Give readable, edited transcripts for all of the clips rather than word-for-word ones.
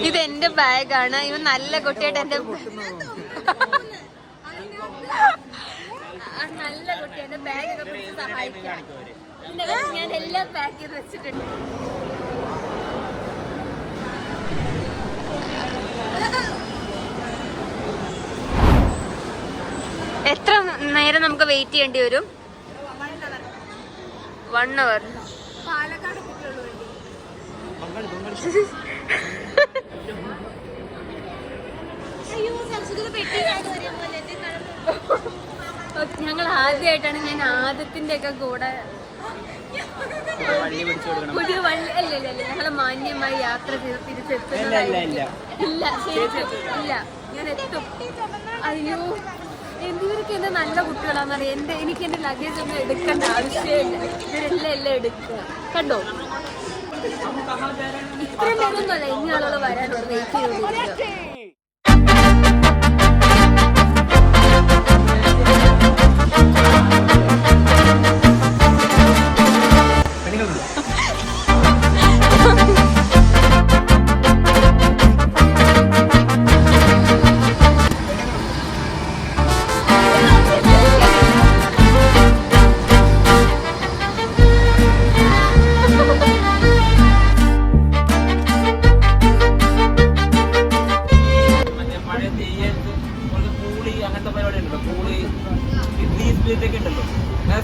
ഇതെന്റെ ബാഗാണ്. ഇവൻ നല്ല കുട്ടിയായിട്ട് എന്റെ നല്ല കുട്ടി എന്റെ ബാഗൊക്കെ പിടിച്ച് സഹായിക്കാം. ഞാൻ എല്ലാം പാക്ക് ചെയ്ത് വെച്ചിട്ടുണ്ട്. എത്ര നേരം നമുക്ക് വെയിറ്റ് ചെയ്യേണ്ടി വരും? 1 hour. ഞങ്ങൾ ആദ്യമായിട്ടാണ് ഞാൻ ആദ്യത്തിന്റെ ഒക്കെ കൂടെ പുതിയ വള്ളി അല്ലല്ല ഞങ്ങള് മാന്യമായി യാത്ര ചെയ്ത് തിരിച്ചെത്തുന്നതായിരിക്കും. ഇല്ല ഇല്ല ഞാൻ എത്തും. അയ്യോ എന്തിവരൊക്കെ എന്റെ നല്ല കുട്ടികളാന്നറിയാം. എനിക്ക് എന്റെ ലഗേജ് ഒന്നും എടുക്കേണ്ട ആവശ്യമില്ല. ഇവരെല്ലാം എടുക്കുക. കണ്ടോ ഇത്രയും പേരൊന്നുമല്ല ഇനി ആളുകൾ വരാനുള്ളത്. വെയിറ്റ് ചെയ്തോണ്ടിരിക്കുക.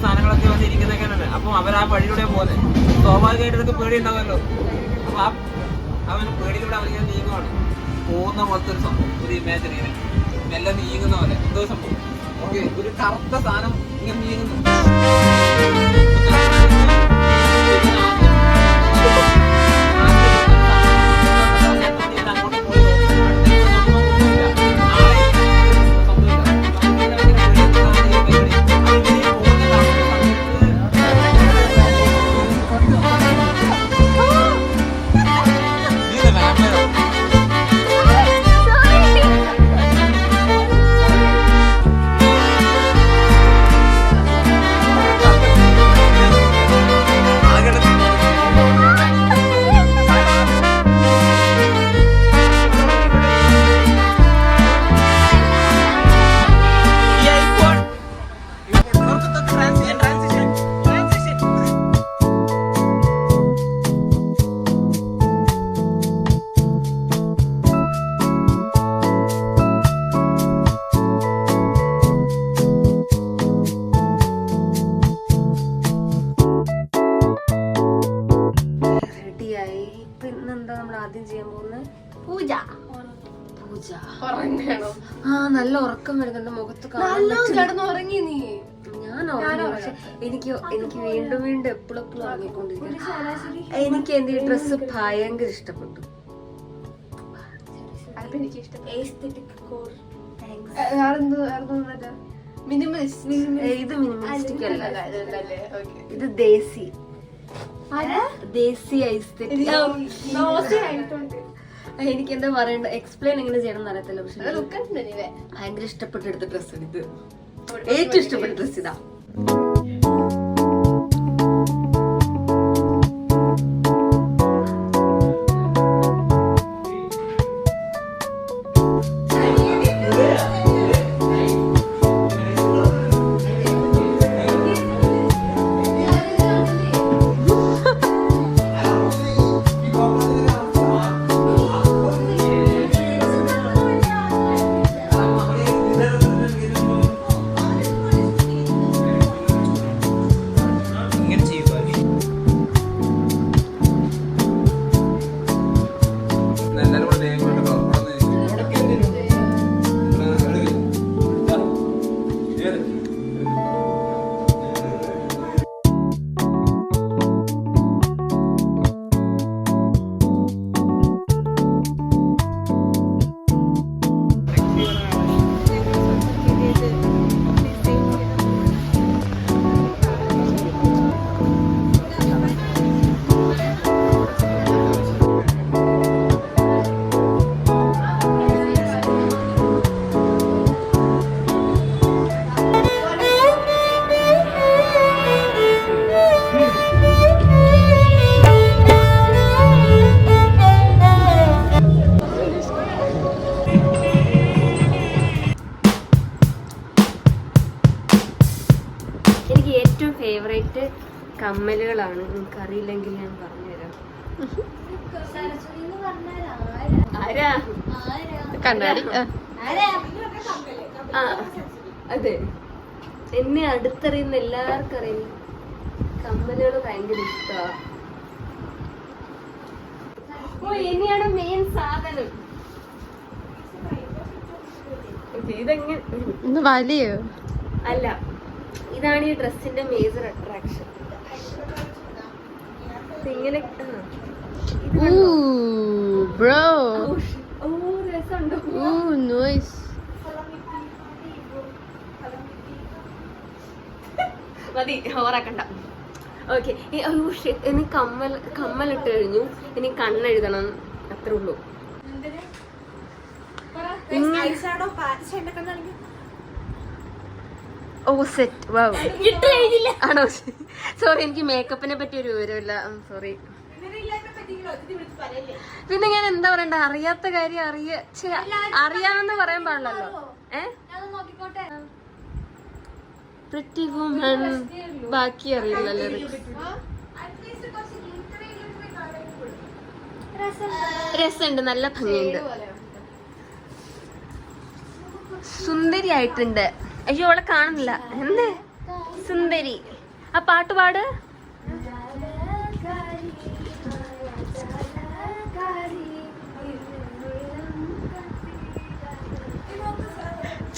സാധനങ്ങളൊക്കെ വന്നിരിക്കുന്നൊക്കെയാണ്. അപ്പം അവർ ആ വഴിയിലൂടെ പോകുന്നത്. സ്വാഭാവികമായിട്ട് ഇതൊക്കെ പേടി ഉണ്ടാവുമല്ലോ. അപ്പൊ അവൻ പേടിയിലൂടെ അവരിങ്ങനെ നീങ്ങുവാണ്. പോകുന്ന പോലത്തെ ഒരു സംഭവം, ഒരു ഇമാജിൻ ഇങ്ങനെ മെല്ലെ നീങ്ങുന്ന പോലെ എന്തോ സംഭവം. ഓക്കെ, ഒരു കറുത്ത സാധനം ഇങ്ങനെ നീങ്ങുന്നു. നല്ല ഉറക്കം വരുന്നുണ്ട് മുഖത്ത്. കിടന്നുറങ്ങി നീ? ഞാൻ ഉറങ്ങി. പക്ഷെ എനിക്ക് വീണ്ടും വീണ്ടും എപ്പോഴും ഉറങ്ങിക്കൊണ്ടിരിക്കും. എനിക്ക് എന്റെ ഈ ഡ്രസ്സ് ഭയങ്കര ഇഷ്ടപ്പെട്ടു. ഇത് മിനിമലിസ്റ്റിക് അല്ല, ഇത് ദേശി ഐസ്തെറ്റിക്. എനിക്ക് എന്താ പറയണ്ട, എക്സ്പ്ലെയിൻ എങ്ങനെ ചെയ്യണം എന്ന് അറിയത്തില്ല. പക്ഷെ ഭയങ്കര ഇഷ്ടപ്പെട്ടെടുത്ത ഡ്രസ്സ് ഇത്. ഏറ്റവും ഇഷ്ടപ്പെട്ട ഡ്രസ് ഇതാ. എനിക്ക് ഏറ്റവും ഫേവറേറ്റ് കമ്മലുകളാണ്. നിനക്കറിയില്ലെങ്കിൽ ഞാൻ പറഞ്ഞുതരാം. ആരാ? കണ്ണാടി. ആ അതെ, എന്നെ അടുത്തറിയുന്ന എല്ലാവർക്കും അറിയാം കമ്മലുകൾ ഭയങ്കര ഇഷ്ടമാണ്. ഓ ഇനിയാണ് മെയിൻ സാധനം. ഇതെങ്ങനെ ഇന്ന് വലിയോ? അല്ല, ഇതാണ് ഈ ഡ്രസ്സിന്റെ മേജർ അട്രാക്ഷൻ. ഇങ്ങനെ ബ്രോ. ഓ രസമുണ്ടോ? നൈസ്. മതി, ഓറാക്കണ്ട. ഓക്കെ, ഇനി കമ്മലിട്ട് കഴിഞ്ഞു. ഇനി കണ്ണെഴുതണം, അത്രേ ഉള്ളൂ. ഓ സെറ്റ്. വൗ. ആണോ? സോറി, എനിക്ക് മേക്കപ്പിനെ പറ്റി ഒരു വിവരമില്ല. സോറി. പിന്നെ ഞാൻ എന്താ പറയണ്ട, അറിയാത്ത കാര്യം അറിയാമെന്ന് പറയാൻ പാടില്ലല്ലോ. പ്രിറ്റി വുമൺ, ബാക്കി അറിയില്ലല്ലോ. രസമുണ്ട്, നല്ല ഭംഗിയുണ്ട്, സുന്ദരി ആയിട്ടുണ്ട്. അയ്യോ അവളെ കാണുന്നില്ല. എന്ത് സുന്ദരി? ആ പാട്ട് പാട്.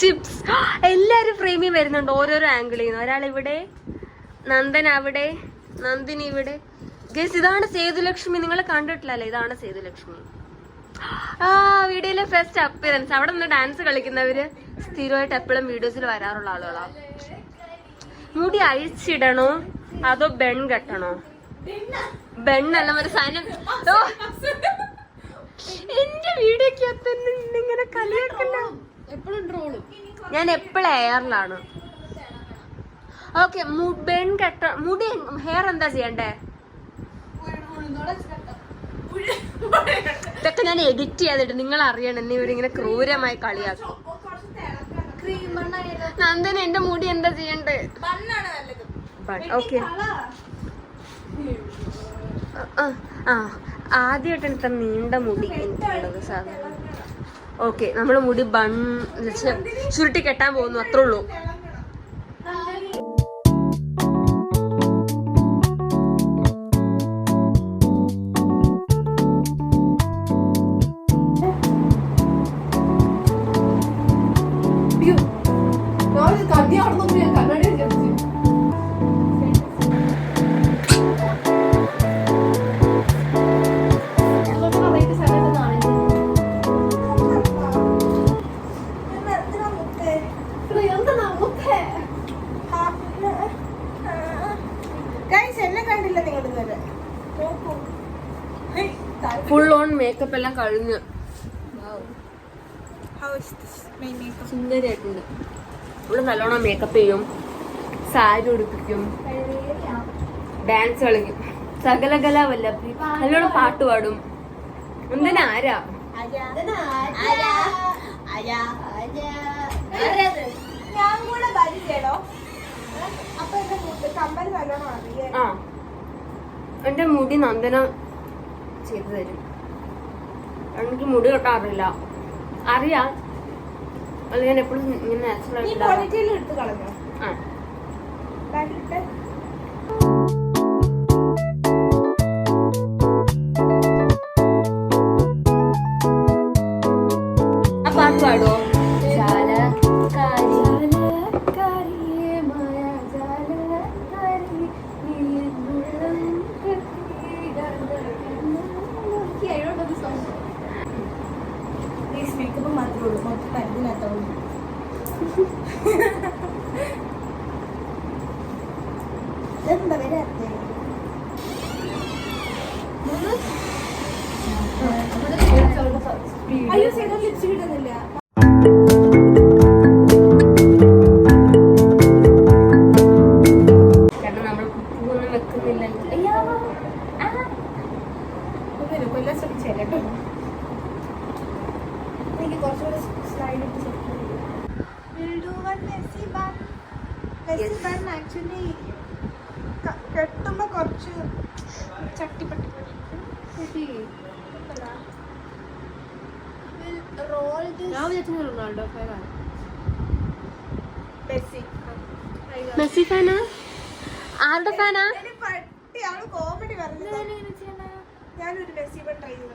ചിപ്സ്. എല്ലാരും ഫ്രെയിമിൽ വരുന്നുണ്ട്, ഓരോരോ ആംഗിളിൽ നിന്ന്. ഒരാൾ ഇവിടെ, നന്ദൻ അവിടെ, നന്ദിനി ഇവിടെ. ഗൈസ്, ഇതാണ് സേതുലക്ഷ്മി. നിങ്ങൾ കണ്ടിട്ടില്ലല്ലേ? ഇതാണ് സേതുലക്ഷ്മി. ആ വീഡിയോയിലെ ഫസ്റ്റ് അപ്പിയറൻസ്. അവിടെ നിന്ന് ഡാൻസ് കളിക്കുന്നവര് സ്ഥിരമായിട്ട് എപ്പോഴും വീഡിയോസിൽ വരാറുള്ള ആളുകളാ. മുടി അഴിച്ചിടണോ അതോ ബെൺ കെട്ടണോ? ബെണ്ണല്ല, മറ്റേ സാധനം. എന്റെ വീഡിയോക്ക് ഇങ്ങനെ കളിയാക്കണ്ട. ഞാൻ എപ്പോഴും എയറിലാണ്. ഓക്കെ, ബെൺ കെട്ട മുടി. ഹെയർ എന്താ ചെയ്യണ്ടേ? ഇതൊക്കെ ഞാൻ എഡിറ്റ് ചെയ്തിട്ട് നിങ്ങൾ അറിയണം. എന്നെ ഇവരിങ്ങനെ ക്രൂരമായി കളിയാക്കും. നന്ദന, എന്റെ മുടി എന്താ ചെയ്യണ്ടേ? ഓക്കെ. ആ ആദ്യമായിട്ടാണ് ഇത്ര നീണ്ട മുടി എനിക്കുള്ളത് സാധാരണ. ഓക്കെ, നമ്മള് മുടി ചുരുട്ടി കെട്ടാൻ പോകുന്നു, അത്രേ ഉള്ളൂ. ഫുൾ ഓൺ മേക്കപ്പ് എല്ലാം കഴിഞ്ഞ് സുന്ദരിയായിട്ടുണ്ട്. ഇവിടെ നല്ലോണം മേക്കപ്പ് ചെയ്യും, സാരി ഉടുപ്പിക്കും, ഡാൻസ് കളിക്കും, സകലകലാവല്ലഭി, നല്ലോണം പാട്ട് പാടും. എന്തിനാ? ആരാ? ആ, എന്റെ മുടി നന്ദന ചെയ്തു തരും. എനിക്ക് മുടി കെട്ടാറില്ല, അറിയാം. അത് ഞാൻ എപ്പോഴും ഇങ്ങനെ നാച്ചുറൽ ആ. ആ പാട്ട് പാടുവോ? മേക്കപ്പ് മാത്രമേ ഉള്ളൂ, മൊത്തം കരുതിനകത്തുള്ളൂ. ഇതെന്താ വരാത്ത? അയ്യോ ചേട്ടാ, ലിപ്സ്റ്റിക് കിട്ടുന്നില്ല. കാരണം നമ്മൾ കുക്കൊന്നും വെക്കുന്നില്ലല്ലോ. കൊല്ലാൻ ശ്രമിച്ചേട്ടോ. എനിക്ക് കുറച്ചുകൂടെ സ്ലൈഡ് ഇട്ട് പാൻ ആക്ച്വലി കെട്ടുമ്പോ കുറച്ച് ചട്ടിപ്പട്ടി റൊണാൾഡോ ഫാനാണ്. മെസ്സി ഫാനാ? ആരുടെ ഫാനാ? പട്ടിയാണ് കോമഡി പറഞ്ഞത്. ഞാനൊരു മെസ്സി ട്രൈ ചെയ്തു.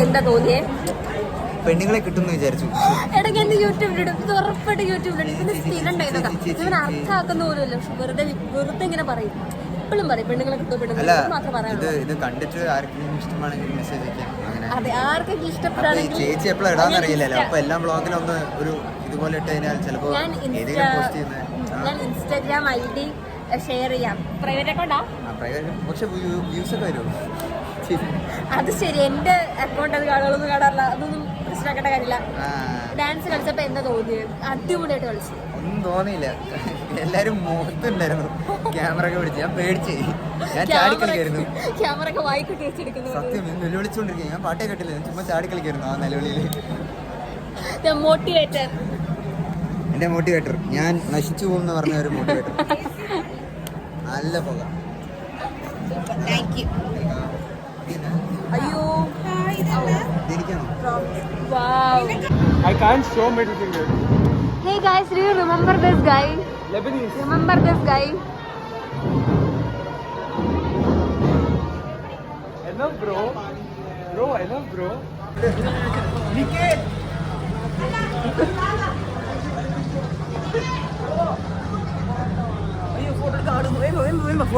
എന്താ തോന്നിയേ? പെണ്ണുങ്ങളെ കിട്ടുമെന്ന് വിചാരിച്ചു. ഇടയ്ക്ക് എന്റെ യൂട്യൂബിലിടും, ഇത് ഉറപ്പായിട്ട് യൂട്യൂബിലിടും. ഇതിന് സ്ഥിരം ഉണ്ടായിരുന്നതാ. ഇവൻ അർത്ഥമാക്കുന്ന പോലുമല്ല, പക്ഷെ വെറുതെ ഇങ്ങനെ പറയും. എപ്പോഴും പറയും പെണ്ണുങ്ങളെ കിട്ടും, പെണ്ണുങ്ങളെ മാത്രം പറയാനുള്ളൂ. ഇത് കണ്ടിട്ട് ആർക്കെങ്കിലും ഇഷ്ടമാണെങ്കിൽ മെസ്സേജ് അയക്കാം. അതെ, ആർക്കെങ്കിലും ഇഷ്ടപ്പെടുകയാണെങ്കിൽ. ചേച്ചി എപ്പോഴും ഇടാന്ന് അറിയില്ലല്ലോ, അപ്പൊ എല്ലാ ബ്ലോഗിലും ഒന്ന് ഒരു ഇതുപോലെ ഇട്ട് കഴിഞ്ഞാൽ ചിലപ്പോ ഞാൻ ഇൻസ്റ്റാഗ്രാം ID ഷെയർ ചെയ്യാം. പ്രൈവറ്റ് അക്കൗണ്ടാ? പക്ഷെ വ്യൂസ് ഒക്കെ വരുമോ? അത് ശരി, എന്റെ അക്കൗണ്ട് അത് കാണുകളൊന്നും കാണാറില്ല, അതൊന്നും പ്രശ്നമാക്കേണ്ട കാര്യമില്ല. ഡാൻസ് കളിച്ചപ്പോ എന്താ തോന്നിയത്? അടിപൊളിയായിട്ട് കളിച്ചു. ഒന്നും തോന്നിയില്ല, എല്ലാരും മുഖത്തുണ്ടായിരുന്നു ക്യാമറ ഒക്കെ പിടിച്ച്. ഞാൻ പേടിച്ചേ, ഞാൻ ചാടി കളിക്കായിരുന്നു. ക്യാമറ ഒക്കെ വായിക്കൊട്ടി വെച്ചെടുക്കുന്നു. സത്യം വെല്ലുവിളിച്ചോണ്ടിരിക്കും. ഞാൻ പാട്ടേ കേട്ടില്ല, ഞാൻ ചുമ്മാ ചാടി കളിക്കായിരുന്നു ആ നിലവിളിയിൽ. മോട്ടിവേറ്റർ, എന്റെ മോട്ടിവേറ്റർ, ഞാൻ നശിച്ചു പോകുന്ന പറഞ്ഞ ഒരു മോട്ടിവേറ്റർ. നല്ല പുക. അയ്യോ ഇരിക്കണോ? I can't show middle finger. Hey guys, do you remember this guy? Lebanese. Remember this guy? Enough bro. Bro, enough bro. Photo